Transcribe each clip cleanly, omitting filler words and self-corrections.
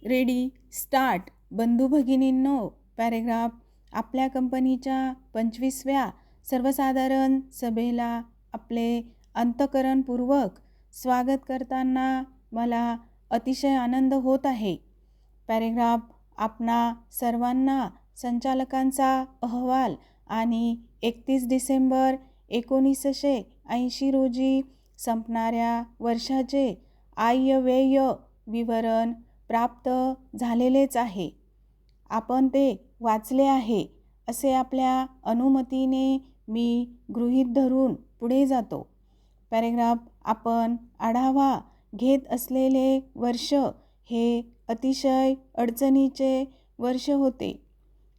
Ready start. बंधू भगिनींनो, paragraph. आपल्या कंपनीच्या 25व्या सर्वसाधारण सभेला आपले अंतःकरणपूर्वक स्वागत करताना मला अतिशय आनंद होत आहे. पॅरेग्राफ. आपणा सर्वांना संचालकांचा अहवाल आणि 31 डिसेंबर 1980 रोजी संपणाऱ्या वर्षाचे आयव्यय विवरण प्राप्त झालेलेच आहे. आपण ते वाचले आहे असे आपल्या अनुमतीने मी गृहीत धरून पुढे जातो. पॅरेग्राफ. आपण आढावा घेत असलेले वर्ष हे अतिशय अडचणीचे वर्ष होते.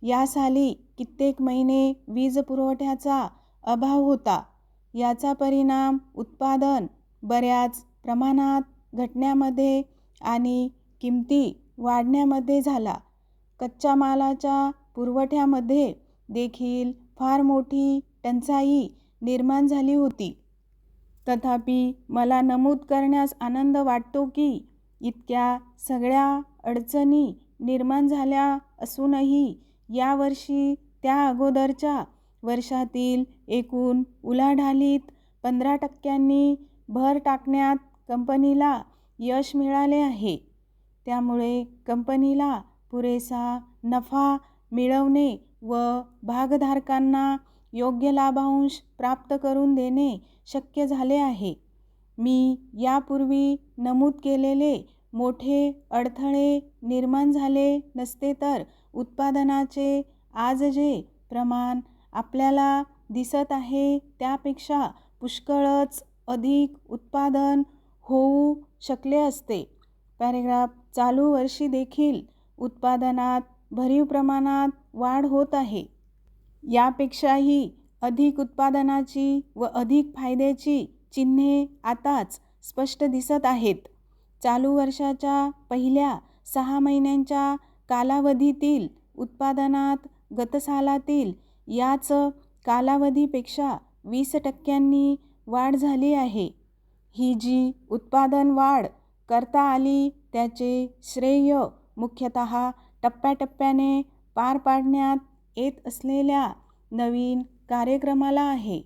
या साली कित्येक महिने वीज पुरवठ्याचा अभाव होता. याचा परिणाम उत्पादन बऱ्याच प्रमाणात घटण्यामध्ये आणि किमती वाढण्यामध्ये झाला. कच्च्या मालाच्या पुरवठ्यामध्ये देखील फार मोठी टंचाई निर्माण झाली होती. तथापि मला नमूद करण्यास आनंद वाटतो की इतक्या सगळ्या अडचणी निर्माण झाल्या असूनही यावर्षी त्या अगोदरच्या वर्षातील एकूण उलाढालीत 15% भर टाकण्यात कंपनीला यश मिळाले आहे. त्यामुळे कंपनीला पुरेसा नफा मिळवणे व भागधारकांना योग्य लाभांश प्राप्त करून देणे शक्य झाले आहे. मी यापूर्वी नमूद केलेले मोठे अडथळे निर्माण झाले नसते तर उत्पादनाचे आज जे प्रमाण आपल्याला दिसत आहे त्यापेक्षा पुष्कळच अधिक उत्पादन होऊ शकले असते. पॅरेग्राफ. चालू वर्षी देखील उत्पादनात भरीव प्रमाणात वाढ होत आहे. यापेक्षाही अधिक उत्पादनाची व अधिक फायद्याची चिन्हे आताच स्पष्ट दिसत आहेत. चालू वर्षाच्या पहिल्या 6 महिन्यांच्या कालावधीतील उत्पादनात गत सालातील याच कालावधीपेक्षा 20% वाढ झाली आहे. ही जी उत्पादन वाढ करता आली त्याचे श्रेय मुख्यतः टप्प्याटप्प्याने पार पाडण्यात येत असलेल्या नवीन कार्यक्रमाला आहे.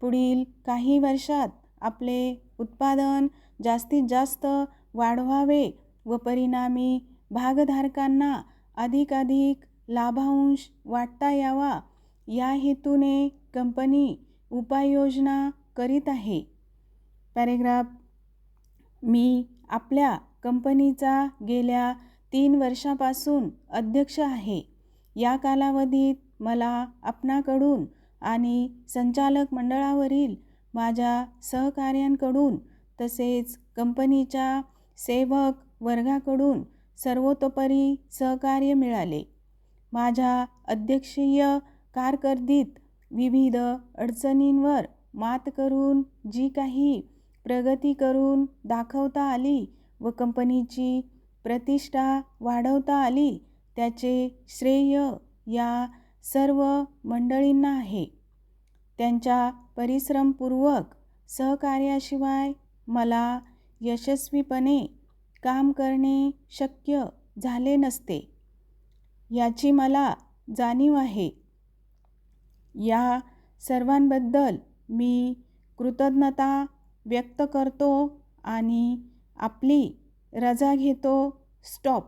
पुढील काही वर्षात आपले उत्पादन जास्तीत जास्त वाढवावे व परिणामी भागधारकांना अधिकाधिक लाभांश वाटता यावा या हेतूने कंपनी उपाययोजना करीत आहे. पॅरेग्राफ. मी आपल्या कंपनीचा गेल्या 3 वर्षापासून अध्यक्ष आहे. या कालावधीत मला आपणाकडून आणि संचालक मंडळावरील माझ्या सहकाऱ्यांकडून तसेच कंपनीच्या सेवक वर्गाकडून सर्वतोपरी सहकार्य मिळाले. माझ्या अध्यक्षीय कारकिर्दीत विविध अडचणींवर मात करून जी काही प्रगती करून दाखवता आली व कंपनीची प्रतिष्ठा वाढवता आली त्याचे श्रेय या सर्व मंडळींना आहे. त्यांच्या परिश्रमपूर्वक सहकार्याशिवाय मला यशस्वीपणे काम करणे शक्य झाले नसते याची मला जाणीव आहे. या सर्वांबद्दल मी कृतज्ञता व्यक्त करतो आणि आपली रजा घेतो. स्टॉप.